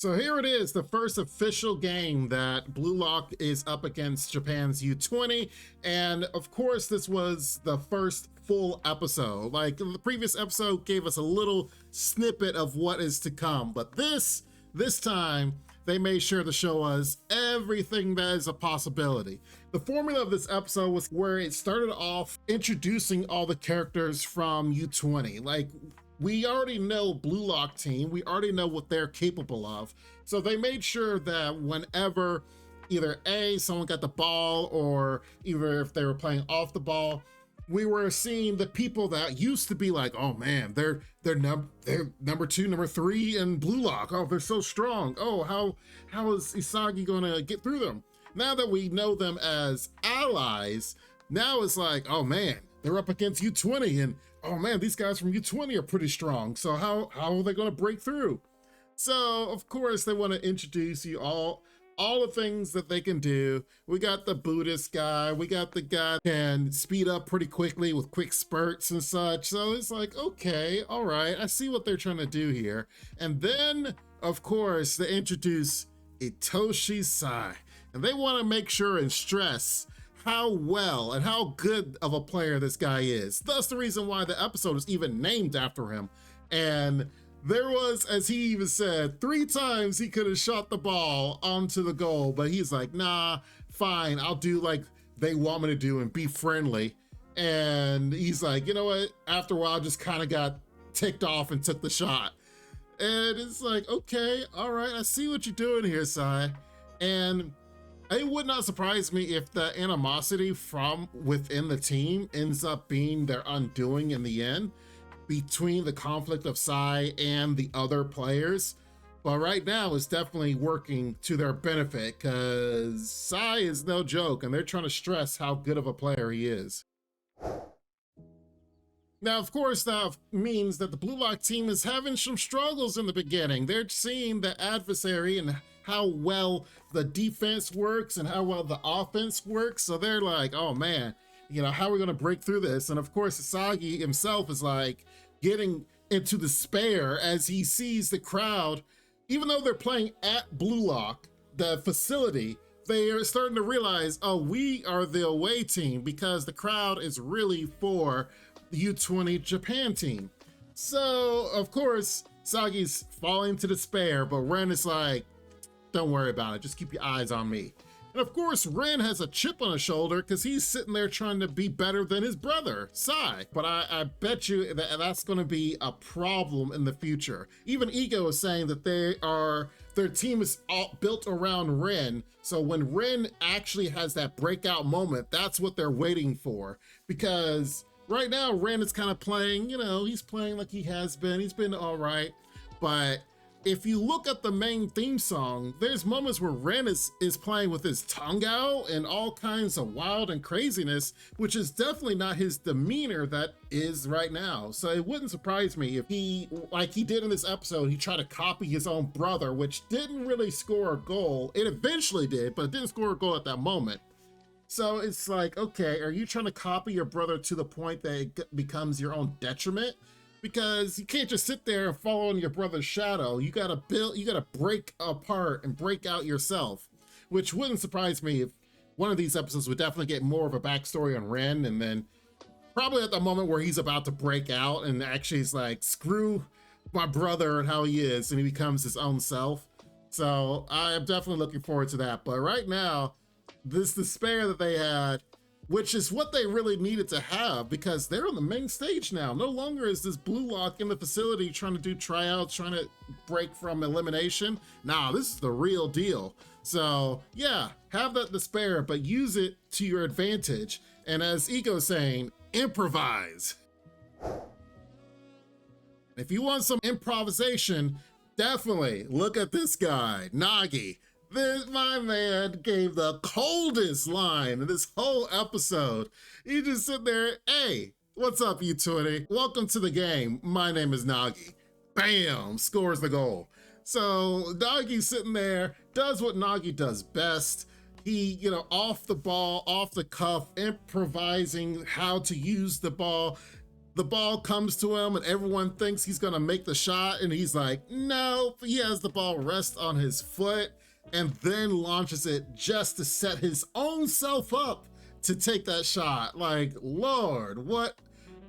So here it is, the first official game that Blue Lock is up against Japan's U20. And of course, this was the first full episode. Like the previous episode gave us a little snippet of what is to come. But this time, they made sure to show us everything that is a possibility. The formula of this episode was where it started off introducing all the characters from U20. Like, we already know Blue Lock team, we already know what they're capable of. So they made sure that whenever either A, someone got the ball, or either if they were playing off the ball, we were seeing the people that used to be like, oh man, they're number 2, number 3 in Blue Lock. Oh, they're so strong. Oh, how is Isagi gonna get through them? Now that we know them as allies, now it's like, oh man, they're up against U20, and oh man, these guys from U20 are pretty strong. So how are they gonna break through? So of course they want to introduce you all the things that they can do. We got the Buddhist guy, we got the guy that can speed up pretty quickly with quick spurts and such. So it's like, okay, all right, I see what they're trying to do here. And then of course they introduce Itoshi Sae, and they want to make sure and stress how well and how good of a player this guy is. That's the reason why the episode is even named after him. And there was, as he even said, 3 times he could have shot the ball onto the goal, but he's like, nah, fine, I'll do like they want me to do and be friendly. And he's like, you know what? After a while, I just kind of got ticked off and took the shot. And it's like, okay, all right, I see what you're doing here, Sai. And it would not surprise me if the animosity from within the team ends up being their undoing in the end, between the conflict of Sai and the other players. But right now it's definitely working to their benefit, because Sai is no joke and they're trying to stress how good of a player he is. Now, of course, that means that the Blue Lock team is having some struggles in the beginning. They're seeing the adversary and how well the defense works and how well the offense works. So they're like, oh man, you know, how are we gonna break through this? And of course, Isagi himself is like getting into despair as he sees the crowd. Even though they're playing at Blue Lock, the facility, they are starting to realize, oh, we are the away team, because the crowd is really for the U20 Japan team. So of course, Sagi's falling to despair, but Ren is like, don't worry about it, just keep your eyes on me. And of course, Ren has a chip on his shoulder because he's sitting there trying to be better than his brother, Sai. But I bet you that that's going to be a problem in the future. Even Ego is saying that their team is all built around Ren. So when Ren actually has that breakout moment, that's what they're waiting for. Because right now, Ren is kind of playing, you know, he's playing like he has been. He's been all right. But if you look at the main theme song, there's moments where Ren is playing with his tongue out and all kinds of wild and craziness, which is definitely not his demeanor that is right now. So it wouldn't surprise me if he, like he did in this episode, he tried to copy his own brother, which didn't really score a goal. It eventually did, but it didn't score a goal at that moment. So it's like, okay, are you trying to copy your brother to the point that it becomes your own detriment? Because you can't just sit there and follow in your brother's shadow. You gotta break apart and break out yourself, which wouldn't surprise me if one of these episodes would definitely get more of a backstory on Ren, and then probably at the moment where he's about to break out and actually is like, screw my brother and how he is, and he becomes his own self. So I am definitely looking forward to that. But right now, this despair that they had, which is what they really needed to have, because they're on the main stage now. No longer is this Blue Lock in the facility trying to do tryouts, trying to break from elimination. Nah, this is the real deal. So yeah, have that despair, but use it to your advantage. And as Ego's saying, improvise. If you want some improvisation, definitely look at this guy, Nagi. My man gave the coldest line in this whole episode. He just sit there, hey, what's up, U20? Welcome to the game. My name is Nagi. Bam, scores the goal. So Nagi's sitting there, does what Nagi does best. He, you know, off the ball, off the cuff, improvising how to use the ball. the ball comes to him and everyone thinks he's gonna make the shot, and he's like, no, he has the ball rest on his foot and then launches it just to set his own self up to take that shot. Like, Lord, what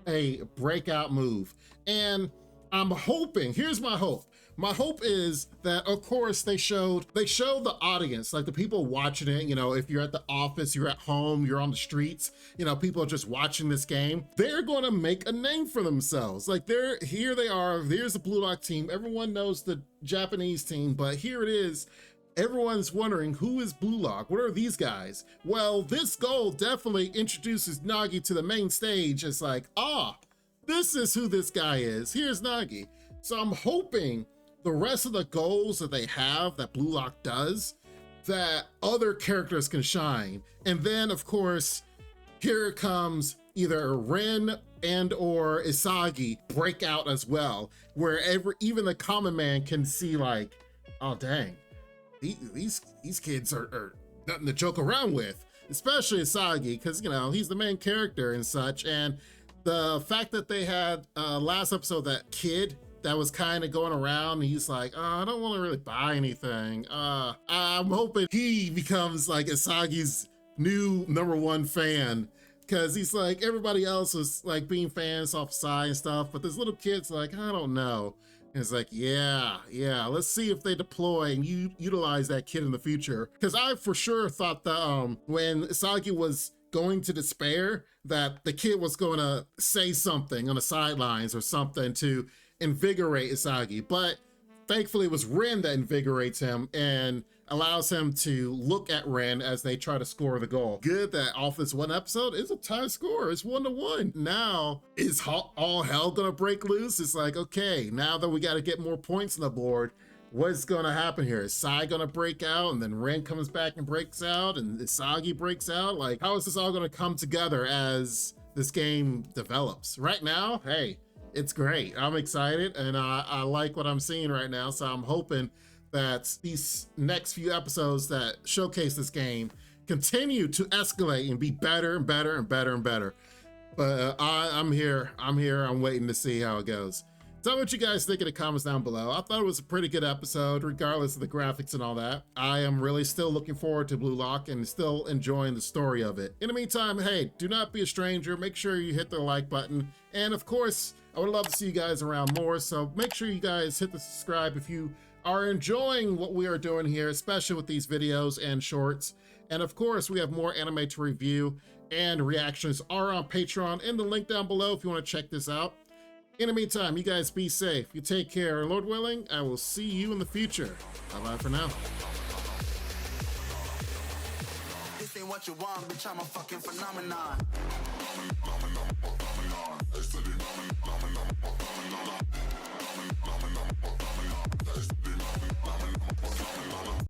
a breakout move. And I'm hoping, here's my hope. My hope is that, of course, they showed the audience, like the people watching it, you know, if you're at the office, you're at home, you're on the streets, you know, people are just watching this game, they're going to make a name for themselves. Like, here they are, there's the Blue Lock team. Everyone knows the Japanese team, but here it is. Everyone's wondering, who is Blue Lock? What are these guys? Well, this goal definitely introduces Nagi to the main stage. It's like, this is who this guy is. Here's Nagi. So I'm hoping the rest of the goals that they have, that Blue Lock does, that other characters can shine. And then, of course, here comes either Ren and or Isagi break out as well, where even the common man can see like, oh dang, these kids are nothing to joke around with, especially Isagi, because, you know, he's the main character and such. And the fact that they had last episode, that kid that was kind of going around, he's like, I don't want to really buy anything. I'm hoping he becomes like Isagi's new #1 fan, because he's like, everybody else was like being fans off side and stuff, but this little kid's like, I don't know. And it's like, yeah, let's see if they deploy and utilize that kid in the future. Because I for sure thought that when Isagi was going to despair, that the kid was going to say something on the sidelines or something to invigorate Isagi, but thankfully it was Ren that invigorates him and allows him to look at Ren as they try to score the goal. Good that off this one episode, it's a tie score. It's 1-1. Now, is all hell gonna break loose? It's like, okay, now that we got to get more points on the board, what's gonna happen here? Is Sae gonna break out and then Ren comes back and breaks out and Isagi breaks out? Like, how is this all gonna come together as this game develops? Right now, hey, it's great. I'm excited and I like what I'm seeing right now. So I'm hoping that these next few episodes that showcase this game continue to escalate and be better and better and better and better. But I'm here. I'm waiting to see how it goes. Tell me what you guys think in the comments down below. I thought it was a pretty good episode, regardless of the graphics and all that. I am really still looking forward to Blue Lock and still enjoying the story of it. In the meantime, hey, do not be a stranger. Make sure you hit the like button. And of course, I would love to see you guys around more. So make sure you guys hit the subscribe if you are enjoying what we are doing here, especially with these videos and shorts. And of course, we have more anime to review, and reactions are on Patreon in the link down below if you want to check this out. In the meantime, you guys be safe, you take care, and Lord willing, I will see you in the future. Bye-bye for now. This ain't what you want, bitch, I'm a fucking phenomenon.